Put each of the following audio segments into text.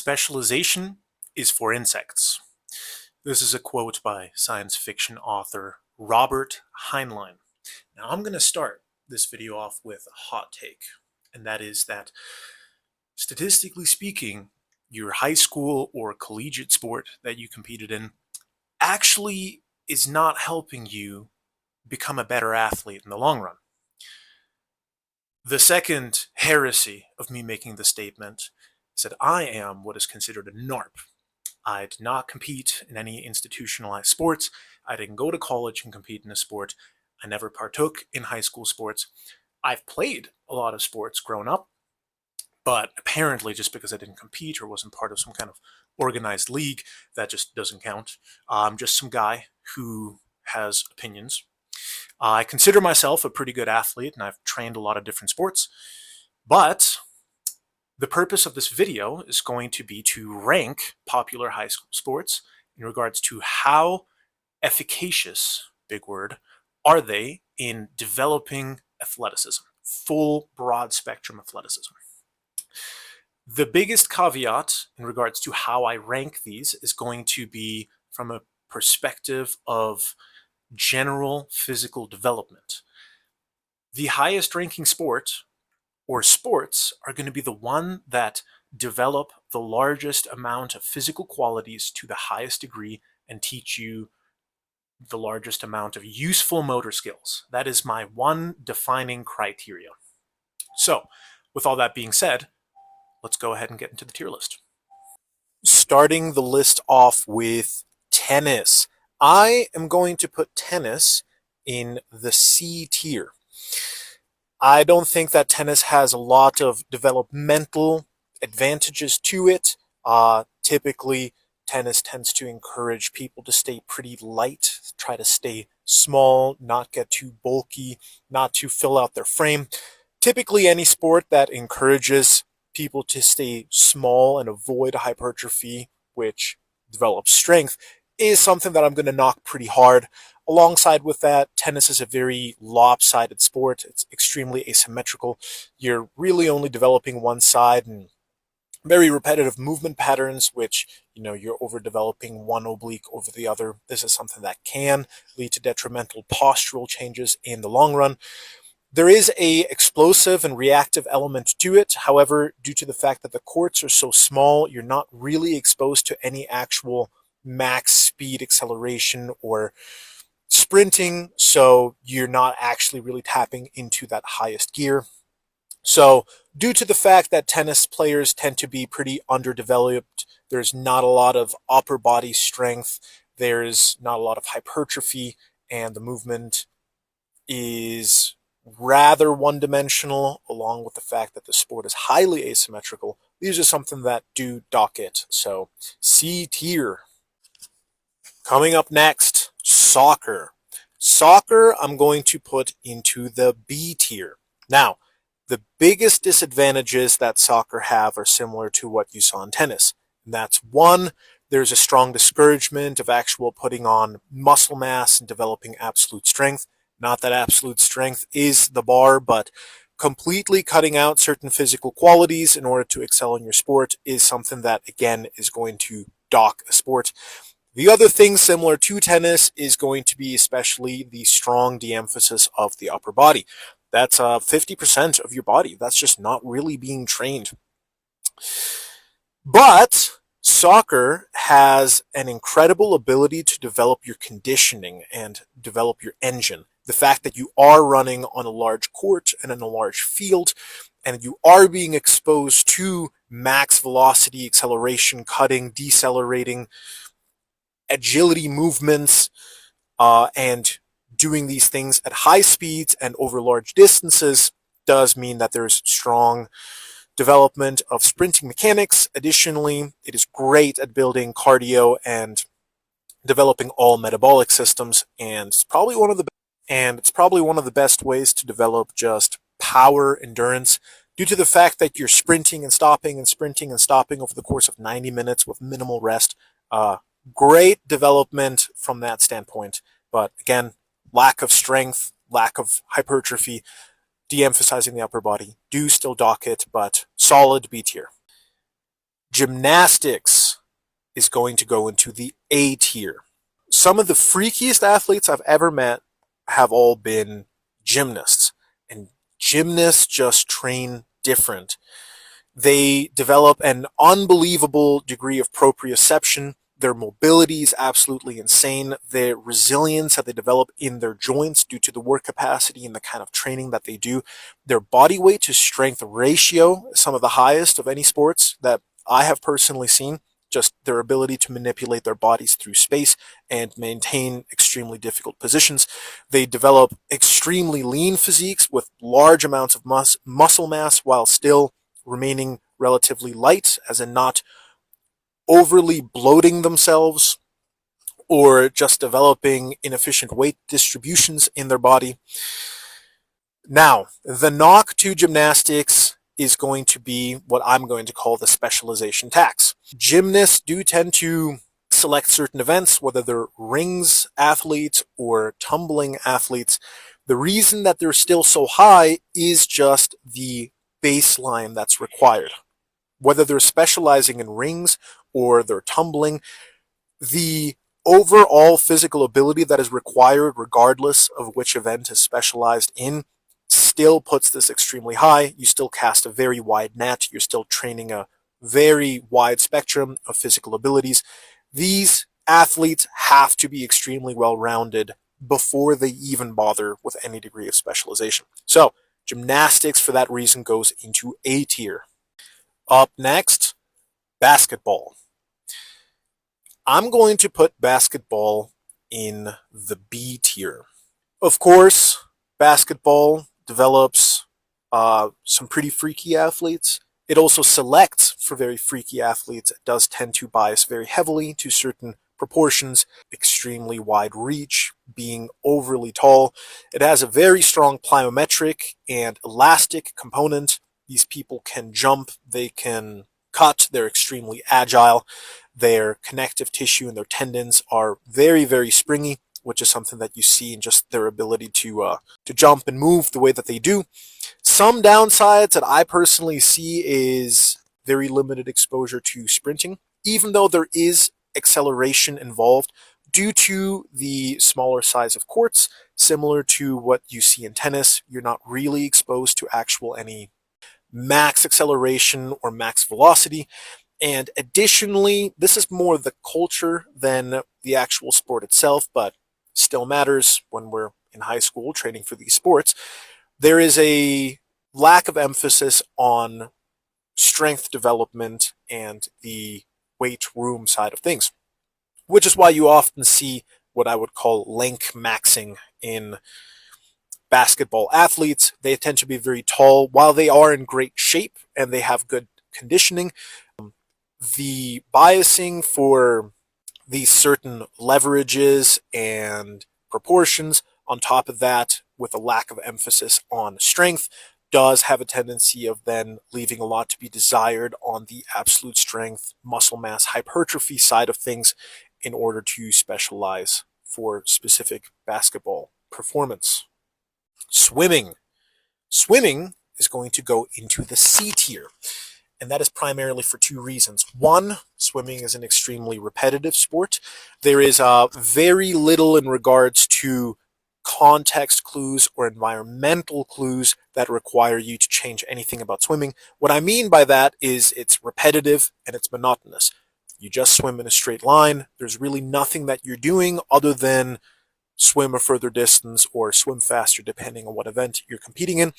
Specialization is for insects. This is a quote by science fiction author Robert Heinlein. Now, I'm going to start this video off with a hot take, and that is that statistically speaking, your high school or collegiate sport that you competed in actually is not helping you become a better athlete in the long run. The second heresy of me making the statement is that I am what is considered a NARP. I did not compete in any institutionalized sports. I didn't go to college and compete in a sport. I never partook in high school sports. I've played a lot of sports growing up, but apparently just because I didn't compete or wasn't part of some kind of organized league, that just doesn't count. I'm just some guy who has opinions. I consider myself a pretty good athlete, and I've trained a lot of different sports, but the purpose of this video is going to be to rank popular high school sports in regards to how efficacious, big word, are they in developing athleticism, full broad spectrum athleticism. The biggest caveat in regards to how I rank these is going to be from a perspective of general physical development. The highest ranking sport or sports are going to be the one that develop the largest amount of physical qualities to the highest degree and teach you the largest amount of useful motor skills. That is my one defining criteria. So, with all that being said, let's go ahead and get into the tier list. Starting the list off with tennis. I am going to put tennis in the C tier. I don't think that tennis has a lot of developmental advantages to it. Typically, tennis tends to encourage people to stay pretty light, try to stay small, not get too bulky, not to fill out their frame. Typically, any sport that encourages people to stay small and avoid hypertrophy, which develops strength, is something that I'm going to knock pretty hard. Alongside with that, tennis is a very lopsided sport. It's extremely asymmetrical. You're really only developing one side and very repetitive movement patterns, which, you're overdeveloping one oblique over the other. This is something that can lead to detrimental postural changes in the long run. There is a explosive and reactive element to it. However, due to the fact that the courts are so small, you're not really exposed to any actual max speed acceleration or sprinting, so you're not actually really tapping into that highest gear. So due to the fact that tennis players tend to be pretty underdeveloped, there's not a lot of upper body strength, there's not a lot of hypertrophy, and the movement is rather one-dimensional, along with the fact that the sport is highly asymmetrical. These are something that do dock it. So C tier. Coming up next, soccer. Soccer I'm going to put into the B tier. Now, the biggest disadvantages that soccer have are similar to what you saw in tennis. And that's one, there's a strong discouragement of actual putting on muscle mass and developing absolute strength. Not that absolute strength is the bar, but completely cutting out certain physical qualities in order to excel in your sport is something that, again, is going to dock a sport. The other thing similar to tennis is going to be especially the strong de-emphasis of the upper body. That's 50% of your body. That's just not really being trained. But soccer has an incredible ability to develop your conditioning and develop your engine. The fact that you are running on a large court and in a large field, and you are being exposed to max velocity, acceleration, cutting, decelerating, agility movements, and doing these things at high speeds and over large distances does mean that there's strong development of sprinting mechanics. Additionally, it is great at building cardio and developing all metabolic systems, and it's probably one of the best ways to develop just power endurance due to the fact that you're sprinting and stopping and sprinting and stopping over the course of 90 minutes with minimal rest. Great development from that standpoint, but again, lack of strength, lack of hypertrophy, de-emphasizing the upper body do still dock it, but solid B tier. Gymnastics is going to go into the A tier. Some of the freakiest athletes I've ever met have all been gymnasts, and gymnasts just train different. They develop an unbelievable degree of proprioception. Their mobility is absolutely insane. Their resilience that they develop in their joints due to the work capacity and the kind of training that they do. Their body weight to strength ratio is some of the highest of any sports that I have personally seen. Just their ability to manipulate their bodies through space and maintain extremely difficult positions. They develop extremely lean physiques with large amounts of muscle mass while still remaining relatively light, as in not overly bloating themselves or just developing inefficient weight distributions in their body. Now, the knock to gymnastics is going to be what I'm going to call the specialization tax. Gymnasts do tend to select certain events, whether they're rings athletes or tumbling athletes. The reason that they're still so high is just the baseline that's required. Whether they're specializing in rings or they're tumbling, the overall physical ability that is required, regardless of which event is specialized in, still puts this extremely high. You still cast a very wide net. You're still training a very wide spectrum of physical abilities. These athletes have to be extremely well-rounded before they even bother with any degree of specialization. So, gymnastics, for that reason, goes into A tier. Up next, basketball. I'm going to put basketball in the B tier. Of course, basketball develops some pretty freaky athletes. It also selects for very freaky athletes. It does tend to bias very heavily to certain proportions, extremely wide reach, being overly tall. It has a very strong plyometric and elastic component. These people can jump, they can cut, they're extremely agile. Their connective tissue and their tendons are very, very springy, which is something that you see in just their ability to jump and move the way that they do. Some downsides that I personally see is very limited exposure to sprinting, even though there is acceleration involved due to the smaller size of courts. Similar to what you see in tennis, you're not really exposed to actual any max acceleration or max velocity. And additionally, this is more the culture than the actual sport itself, but still matters when we're in high school training for these sports. There is a lack of emphasis on strength development and the weight room side of things, which is why you often see what I would call length maxing in basketball athletes. They tend to be very tall while they are in great shape and they have good conditioning. The biasing for these certain leverages and proportions, on top of that, with a lack of emphasis on strength, does have a tendency of then leaving a lot to be desired on the absolute strength, muscle mass, hypertrophy side of things in order to specialize for specific basketball performance. Swimming. Swimming is going to go into the C tier. And that is primarily for two reasons. One, swimming is an extremely repetitive sport. There is very little in regards to context clues or environmental clues that require you to change anything about swimming. What I mean by that is it's repetitive and it's monotonous. You just swim in a straight line. There's really nothing that you're doing other than swim a further distance or swim faster depending on what event you're competing in.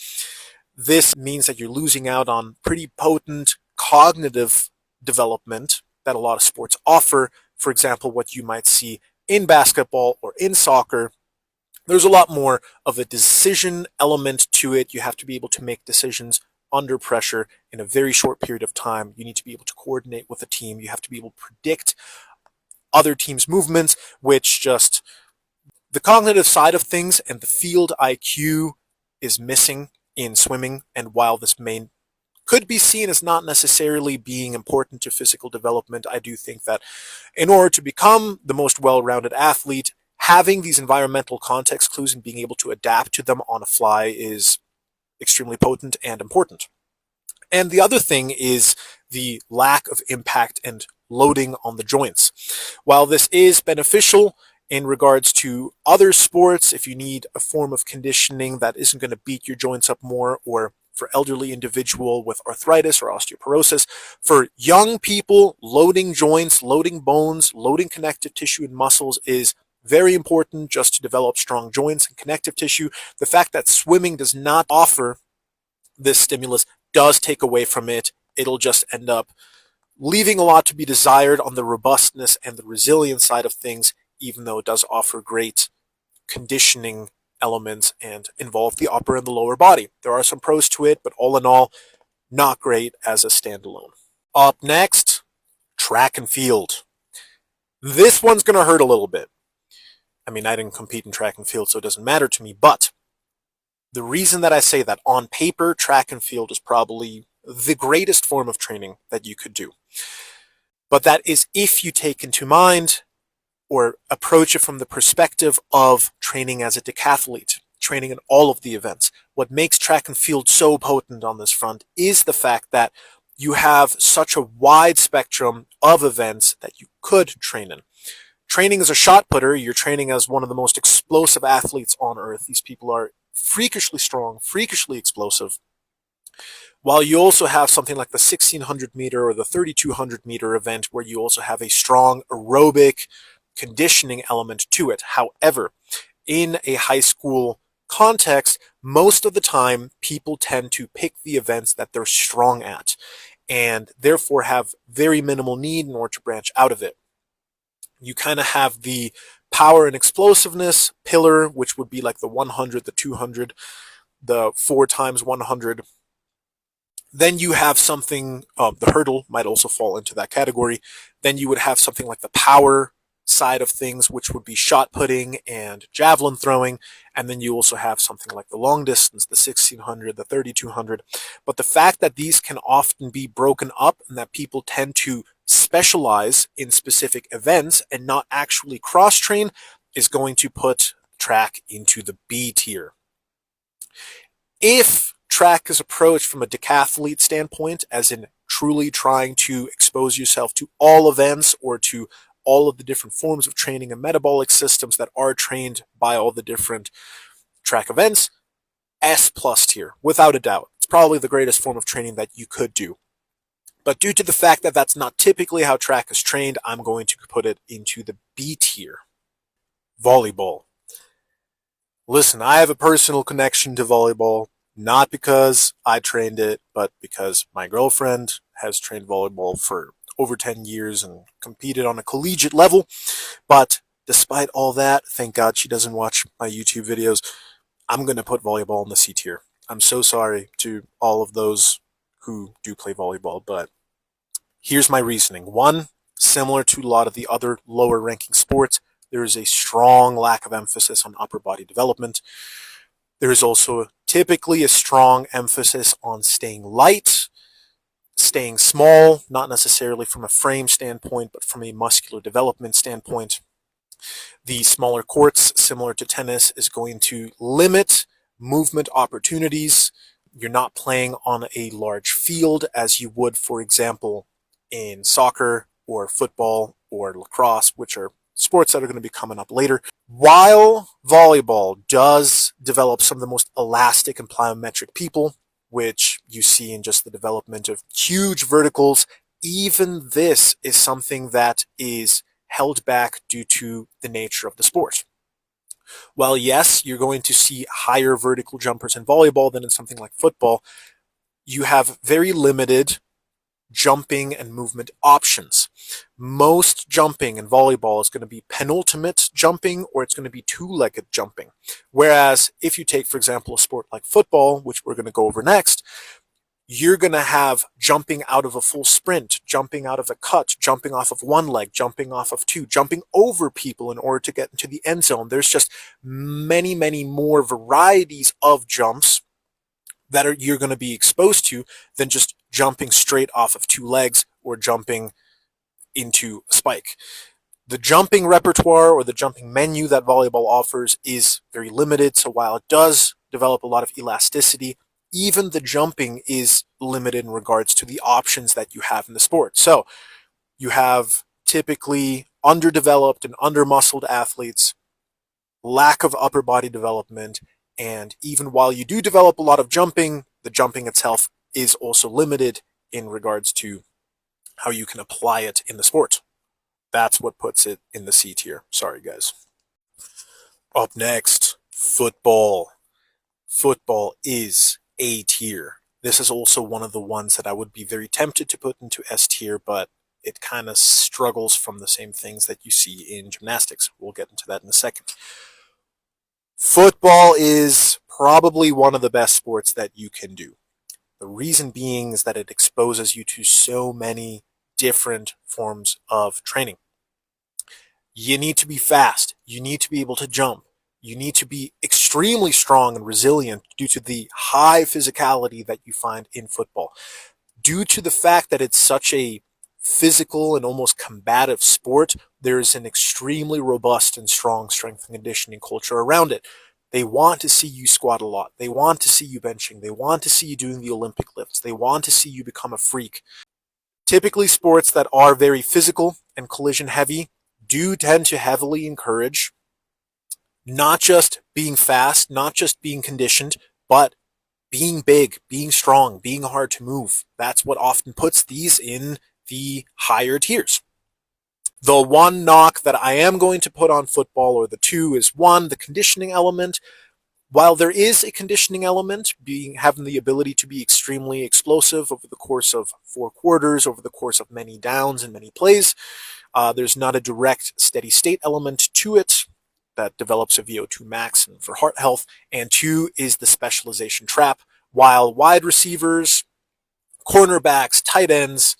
This means that you're losing out on pretty potent cognitive development that a lot of sports offer. For example, what you might see in basketball or in soccer, there's a lot more of a decision element to it. You have to be able to make decisions under pressure in a very short period of time. You need to be able to coordinate with a team. You have to be able to predict other teams' movements, which just the cognitive side of things and the field IQ is missing in swimming. And while this could be seen as not necessarily being important to physical development, I do think that in order to become the most well-rounded athlete, having these environmental context clues and being able to adapt to them on a fly is extremely potent and important. And the other thing is the lack of impact and loading on the joints. While this is beneficial in regards to other sports, if you need a form of conditioning that isn't going to beat your joints up more, or for elderly individual with arthritis or osteoporosis, for young people, loading joints, loading bones, loading connective tissue and muscles is very important just to develop strong joints and connective tissue. The fact that swimming does not offer this stimulus does take away from it. It'll just end up leaving a lot to be desired on the robustness and the resilience side of things, even though it does offer great conditioning elements and involve the upper and the lower body. There are some pros to it, but all in all, not great as a standalone. Up next, track and field. This one's going to hurt a little bit. I mean, I didn't compete in track and field, so it doesn't matter to me, but the reason that I say that on paper, track and field is probably the greatest form of training that you could do. But that is if you take into mind or approach it from the perspective of training as a decathlete, training in all of the events. What makes track and field so potent on this front is the fact that you have such a wide spectrum of events that you could train in. Training as a shot putter, you're training as one of the most explosive athletes on earth. These people are freakishly strong, freakishly explosive. While you also have something like the 1600 meter or the 3200 meter event where you also have a strong aerobic conditioning element to it. However, in a high school context, most of the time people tend to pick the events that they're strong at and therefore have very minimal need in order to branch out of it. You kind of have the power and explosiveness pillar, which would be like the 100, the 200, the 4 times 100. Then you have something, the hurdle might also fall into that category. Then you would have something like the power side of things, which would be shot putting and javelin throwing. And then you also have something like the long distance, the 1600, the 3200. But the fact that these can often be broken up and that people tend to specialize in specific events and not actually cross train is going to put track into the B tier. If track is approached from a decathlete standpoint, as in truly trying to expose yourself to all events or to all of the different forms of training and metabolic systems that are trained by all the different track events, S plus tier, without a doubt. It's probably the greatest form of training that you could do. But due to the fact that that's not typically how track is trained, I'm going to put it into the B tier. Volleyball. Listen, I have a personal connection to volleyball, not because I trained it, but because my girlfriend has trained volleyball for over 10 years and competed on a collegiate level. But despite all that, thank God she doesn't watch my YouTube videos, I'm going to put volleyball in the C tier. I'm so sorry to all of those who do play volleyball, but here's my reasoning. One, similar to a lot of the other lower ranking sports, there is a strong lack of emphasis on upper body development. There is also typically a strong emphasis on staying light, staying small, not necessarily from a frame standpoint, but from a muscular development standpoint. The smaller courts, similar to tennis, is going to limit movement opportunities. You're not playing on a large field as you would, for example, in soccer or football or lacrosse, which are sports that are going to be coming up later. While volleyball does develop some of the most elastic and plyometric people, which you see in just the development of huge verticals, even this is something that is held back due to the nature of the sport. While yes, you're going to see higher vertical jumpers in volleyball than in something like football, you have very limited jumping and movement options. Most jumping in volleyball is going to be penultimate jumping, or it's going to be two-legged jumping. Whereas if you take, for example, a sport like football, which we're going to go over next, you're going to have jumping out of a full sprint, jumping out of a cut, jumping off of one leg, jumping off of two, jumping over people in order to get into the end zone. There's just many, many more varieties of jumps that you're going to be exposed to than just jumping straight off of two legs or jumping into a spike. The jumping repertoire or the jumping menu that volleyball offers is very limited, so while it does develop a lot of elasticity, even the jumping is limited in regards to the options that you have in the sport. So you have typically underdeveloped and undermuscled athletes, lack of upper body development, and even while you do develop a lot of jumping, the jumping itself is also limited in regards to how you can apply it in the sport. That's what puts it in the C tier. Sorry, guys. Up next, football. Football is A tier. This is also one of the ones that I would be very tempted to put into S tier, but it kind of struggles from the same things that you see in gymnastics. We'll get into that in a second. Football is probably one of the best sports that you can do. The reason being is that it exposes you to so many different forms of training. You need to be fast. You need to be able to jump. You need to be extremely strong and resilient due to the high physicality that you find in football. Due to the fact that it's such a physical and almost combative sport, there is an extremely robust and strong strength and conditioning culture around it. They want to see you squat a lot. They want to see you benching. They want to see you doing the Olympic lifts. They want to see you become a freak. Typically, sports that are very physical and collision heavy do tend to heavily encourage not just being fast, not just being conditioned, but being big, being strong, being hard to move. That's what often puts these in the higher tiers. The one knock that I am going to put on football, or the two, is one, the conditioning element. While there is a conditioning element, having the ability to be extremely explosive over the course of 4 quarters, over the course of many downs and many plays, there's not a direct steady state element to it that develops a VO2 max and for heart health. And two is the specialization trap. While wide receivers, cornerbacks, tight ends,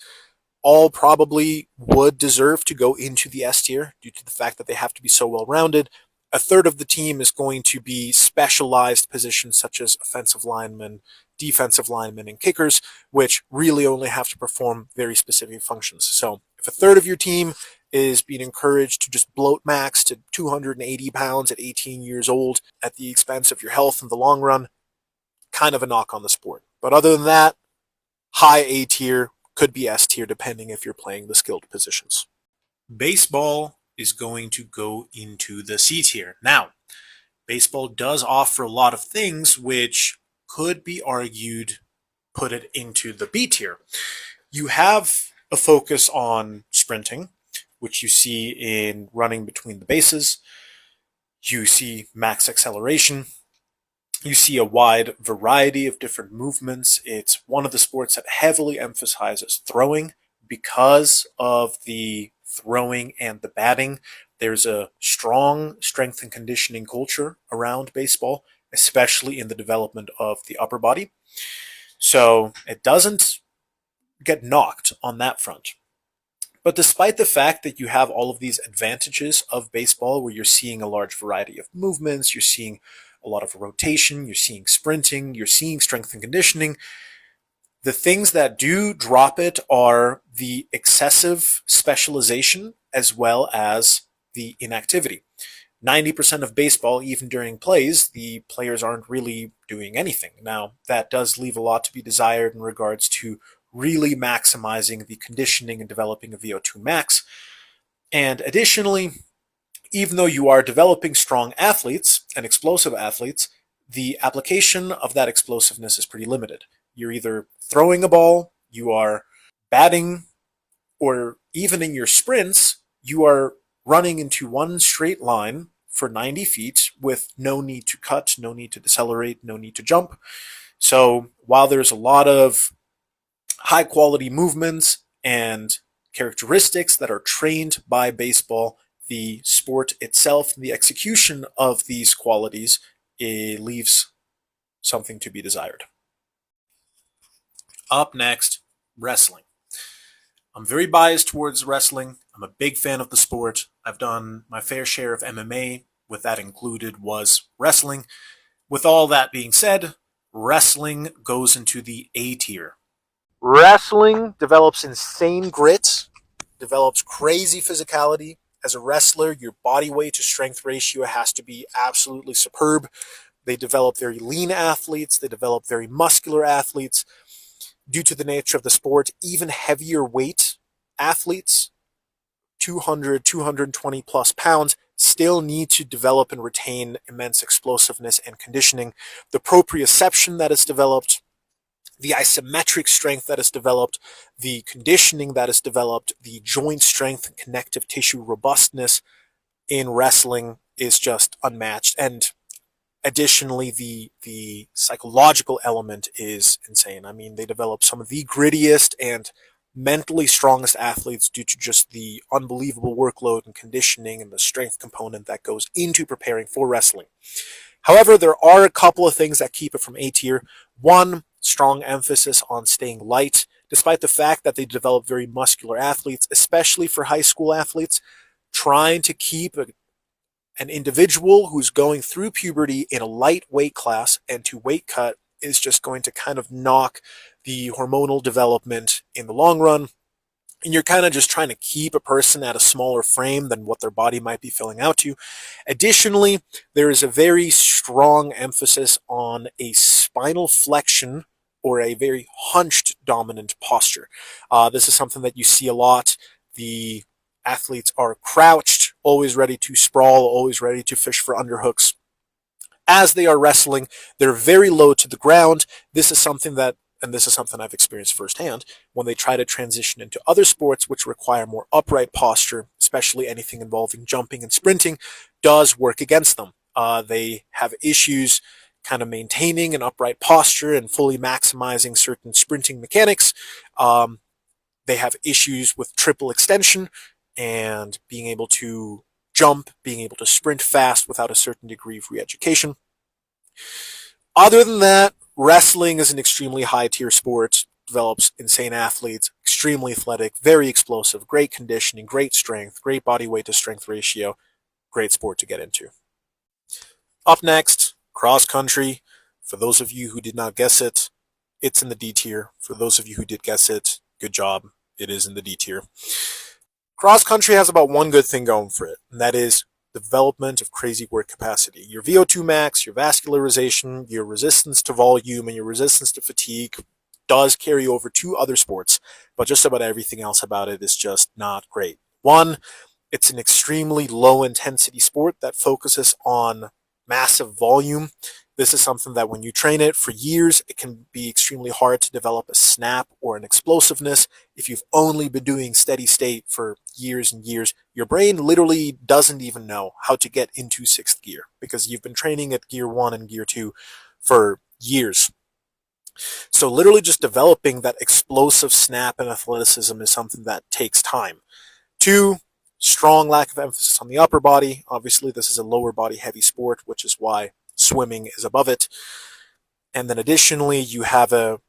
all probably would deserve to go into the S tier due to the fact that they have to be so well rounded, a third of the team is going to be specialized positions such as offensive linemen, defensive linemen, and kickers, which really only have to perform very specific functions. So if a third of your team is being encouraged to just bloat max to 280 pounds at 18 years old at the expense of your health in the long run, kind of a knock on the sport. But other than that, high A tier, could be S tier depending if you're playing the skilled positions. Baseball is going to go into the C tier. Now, baseball does offer a lot of things which could be argued put it into the B tier. You have a focus on sprinting, which you see in running between the bases. You see max acceleration. You see a wide variety of different movements. It's one of the sports that heavily emphasizes throwing because of the throwing and the batting. There's a strong strength and conditioning culture around baseball, especially in the development of the upper body. So it doesn't get knocked on that front. But despite the fact that you have all of these advantages of baseball, where you're seeing a large variety of movements, you're seeing a lot of rotation, you're seeing sprinting, you're seeing strength and conditioning, the things that do drop it are the excessive specialization as well as the inactivity. 90% of baseball, even during plays, the players aren't really doing anything. Now, that does leave a lot to be desired in regards to really maximizing the conditioning and developing a VO2 max. And additionally, even though you are developing strong athletes and explosive athletes, the application of that explosiveness is pretty limited. You're either throwing a ball, you are batting, or even in your sprints, you are running into one straight line for 90 feet with no need to cut, no need to decelerate, no need to jump. So while there's a lot of high quality movements and characteristics that are trained by baseball, the sport itself and the execution of these qualities, it leaves something to be desired. Up next, wrestling. I'm very biased towards wrestling. I'm a big fan of the sport. I've done my fair share of MMA. With that included was wrestling. With all that being said, wrestling goes into the A tier. Wrestling develops insane grit, develops crazy physicality. As a wrestler, your body weight to strength ratio has to be absolutely superb. They develop very lean athletes. They develop very muscular athletes. Due to the nature of the sport, even heavier weight athletes, 200, 220 plus pounds, still need to develop and retain immense explosiveness and conditioning. The proprioception that is developed, the isometric strength that is developed, the conditioning that is developed, the joint strength and connective tissue robustness in wrestling is just unmatched. And additionally, the psychological element is insane. I mean, they develop some of the grittiest and mentally strongest athletes due to just the unbelievable workload and conditioning and the strength component that goes into preparing for wrestling. However, there are a couple of things that keep it from A tier. One, strong emphasis on staying light, despite the fact that they develop very muscular athletes, especially for high school athletes. Trying to keep an individual who's going through puberty in a light weight class and to weight cut is just going to kind of knock the hormonal development in the long run. And you're kind of just trying to keep a person at a smaller frame than what their body might be filling out to. Additionally, there is a very strong emphasis on a spinal flexion or a very hunched dominant posture. This is something that you see a lot. The athletes are crouched, always ready to sprawl, always ready to fish for underhooks. As they are wrestling, they're very low to the ground. This is something I've experienced firsthand when they try to transition into other sports which require more upright posture, especially anything involving jumping and sprinting, does work against them. They have issues kind of maintaining an upright posture and fully maximizing certain sprinting mechanics. They have issues with triple extension and being able to jump, being able to sprint fast without a certain degree of re-education. Other than that, wrestling is an extremely high-tier sport, develops insane athletes, extremely athletic, very explosive, great conditioning, great strength, great body weight to strength ratio, great sport to get into. Up next, cross country. For those of you who did not guess it, it's in the D tier. For those of you who did guess it, good job. It is in the D tier. Cross country has about one good thing going for it, and that is the development of crazy work capacity. Your VO2 max, your vascularization, your resistance to volume, and your resistance to fatigue does carry over to other sports, but just about everything else about it is just not great. One, it's an extremely low intensity sport that focuses on massive volume. This is something that when you train it for years, it can be extremely hard to develop a snap or an explosiveness. If you've only been doing steady state for years and years, your brain literally doesn't even know how to get into sixth gear because you've been training at gear 1 and gear 2 for years. So literally just developing that explosive snap and athleticism is something that takes time. 2, strong lack of emphasis on the upper body. Obviously, this is a lower body heavy sport, which is why swimming is above it. And then additionally, you have a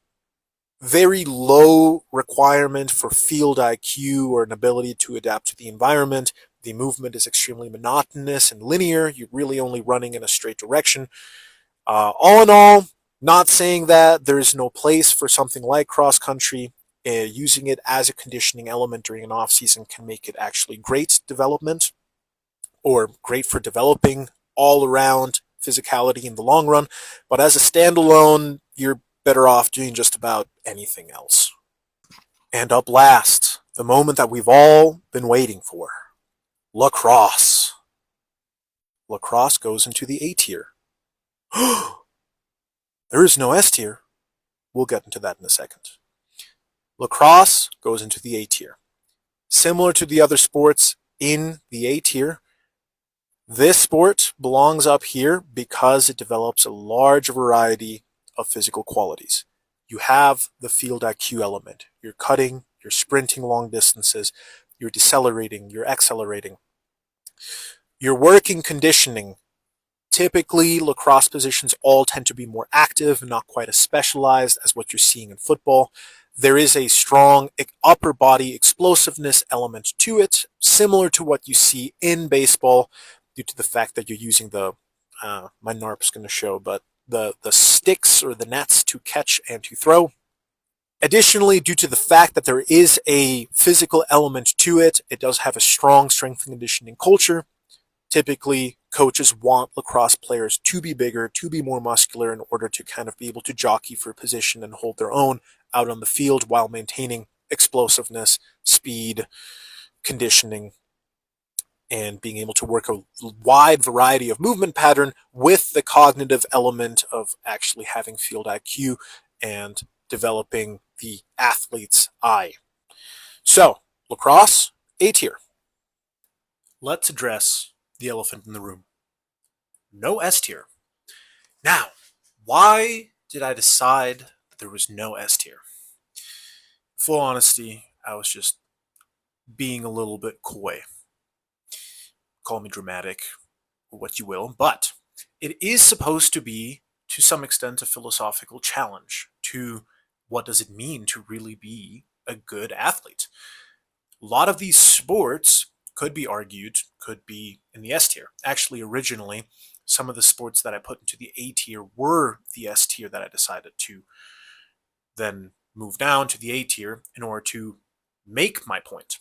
very low requirement for field IQ or an ability to adapt to the environment. The movement is extremely monotonous and linear. You're really only running in a straight direction. All in all, not saying that there is no place for something like cross country. Using it as a conditioning element during an off season can make it actually great development or great for developing all around physicality in the long run. But as a standalone, you're better off doing just about anything else. And up last, the moment that we've all been waiting for, lacrosse. Lacrosse goes into the A tier. There is no S tier. We'll get into that in a second. Lacrosse goes into the A tier. Similar to the other sports in the A tier, this sport belongs up here because it develops a large variety of physical qualities. You have the field IQ element. You're cutting, you're sprinting long distances, you're decelerating, you're accelerating. You're working conditioning. Typically, lacrosse positions all tend to be more active and not quite as specialized as what you're seeing in football. There is a strong upper body explosiveness element to it, similar to what you see in baseball, due to the fact that you're using my NARP's going to show, but the sticks or the nets to catch and to throw. Additionally, due to the fact that there is a physical element to it, it does have a strong strength and conditioning culture. Typically, coaches want lacrosse players to be bigger, to be more muscular in order to kind of be able to jockey for position and hold their own out on the field while maintaining explosiveness, speed, conditioning, and being able to work a wide variety of movement pattern with the cognitive element of actually having field IQ and developing the athlete's eye. So, lacrosse, A tier. Let's address the elephant in the room. No S tier. Now, why did I decide that there was no S tier? Full honesty, I was just being a little bit coy. Call me dramatic, or what you will, but it is supposed to be, to some extent, a philosophical challenge to what does it mean to really be a good athlete. A lot of these sports could be argued, could be in the S tier. Actually, originally, some of the sports that I put into the A tier were the S tier that I decided to then move down to the A tier in order to make my point.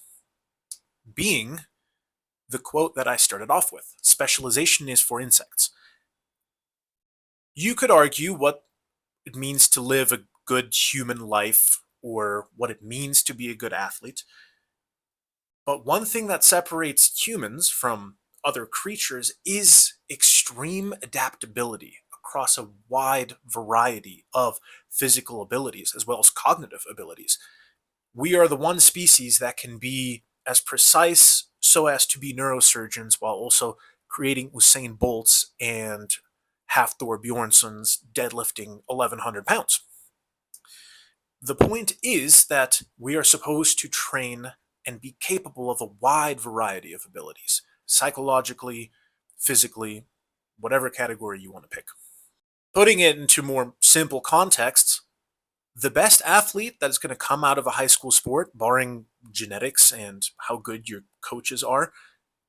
Being the quote that I started off with, specialization is for insects. You could argue what it means to live a good human life or what it means to be a good athlete. But one thing that separates humans from other creatures is extreme adaptability across a wide variety of physical abilities as well as cognitive abilities. We are the one species that can be as precise so as to be neurosurgeons while also creating Usain Bolts and Hafthor Bjornsons deadlifting 1,100 pounds. The point is that we are supposed to train and be capable of a wide variety of abilities, psychologically, physically, whatever category you want to pick. Putting it into more simple contexts, the best athlete that is going to come out of a high school sport, barring genetics and how good your coaches are,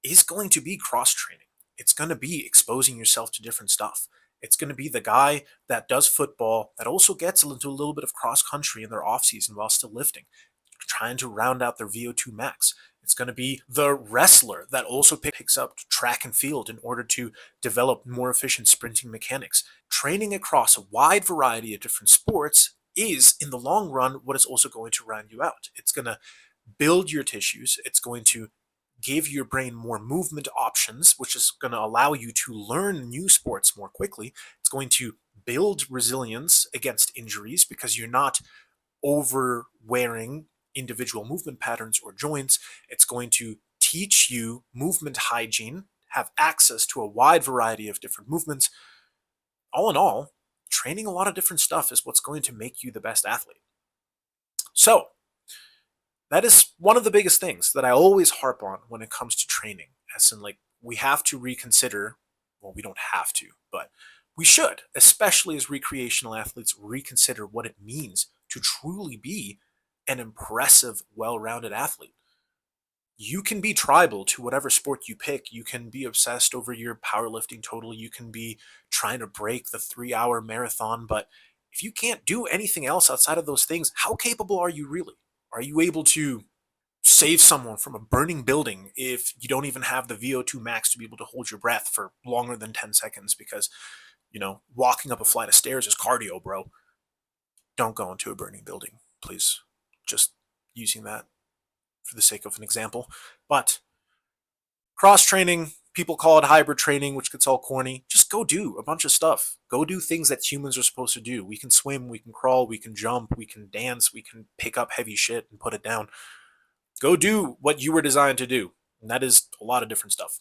is going to be cross training. It's going to be exposing yourself to different stuff. It's going to be the guy that does football that also gets into a little bit of cross country in their off season while still lifting, trying to round out their VO2 max. It's going to be the wrestler that also picks up track and field in order to develop more efficient sprinting mechanics. Training across a wide variety of different sports is, in the long run, what is also going to round you out. It's going to build your tissues. It's going to give your brain more movement options, which is going to allow you to learn new sports more quickly. It's going to build resilience against injuries because you're not over wearing individual movement patterns or joints. It's going to teach you movement hygiene, have access to a wide variety of different movements. All in all, training a lot of different stuff is what's going to make you the best athlete. So, that is one of the biggest things that I always harp on when it comes to training. As in, like, we have to reconsider, well, we don't have to, but we should, especially as recreational athletes, reconsider what it means to truly be an impressive, well-rounded athlete. You can be tribal to whatever sport you pick. You can be obsessed over your powerlifting total. You can be trying to break the 3-hour marathon. But if you can't do anything else outside of those things, how capable are you really? Are you able to save someone from a burning building if you don't even have the VO2 max to be able to hold your breath for longer than 10 seconds because, walking up a flight of stairs is cardio, bro? Don't go into a burning building, please. Just using that for the sake of an example. But cross training, people call it hybrid training, which gets all corny. Just go do a bunch of stuff. Go do things that humans are supposed to do. We can swim, we can crawl, we can jump, we can dance, we can pick up heavy shit and put it down. Go do what you were designed to do. And that is a lot of different stuff.